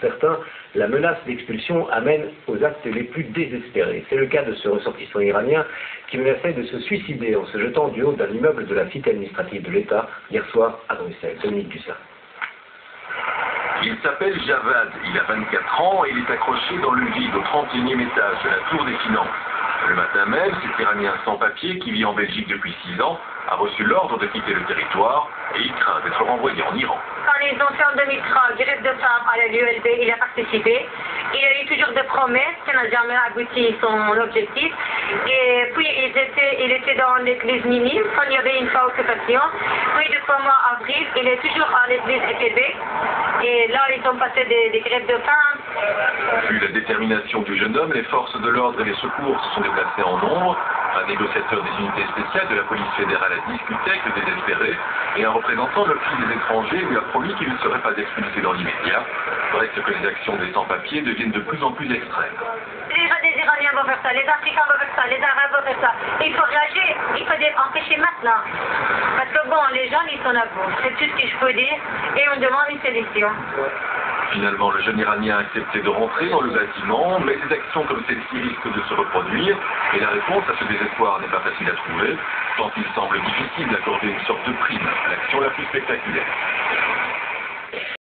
certains, la menace d'expulsion amène aux actes les plus désespérés. C'est le cas de ce ressortissant iranien qui menaçait de se suicider en se jetant du haut d'un immeuble de la cité administrative de l'État hier soir à Bruxelles. Dominique Dussart. Il s'appelle Javad, il a 24 ans et il est accroché dans le vide au 31e étage de la Tour des Finances. Le matin même, cet Iranien sans papier qui vit en Belgique depuis 6 ans a reçu l'ordre de quitter le territoire et il craint d'être renvoyé en Iran. Quand ils ont fait en 2003 grève de faim à l'ULB, il a participé. Il a eu toujours des promesses qui n'ont jamais abouti à son objectif. Et puis il était dans l'église minime quand il y avait une fois occupation. Puis depuis le mois d'avril, il est toujours à l'église EPB. Et là, ils ont passé des grèves de faim. Vu la détermination du jeune homme, les forces de l'ordre et les secours se sont déplacés en nombre. Un négociateur des unités spéciales de la police fédérale a discuté avec le désespéré et un représentant de l'Office des étrangers lui a promis qu'il ne serait pas expulsé dans l'immédiat. Il reste que les actions des sans-papiers deviennent de plus en plus extrêmes. Les Iraniens vont faire ça, les Africains vont faire ça, les Arabes vont faire ça. Il faut réagir, il faut les empêcher maintenant. Parce que bon, les gens, ils sont à bout. C'est tout ce que je peux dire et on demande une solution. Finalement, le jeune Iranien a accepté de rentrer dans le bâtiment, mais des actions comme celle-ci risquent de se reproduire, et la réponse à ce désespoir n'est pas facile à trouver, tant il semble difficile d'accorder une sorte de prime à l'action la plus spectaculaire.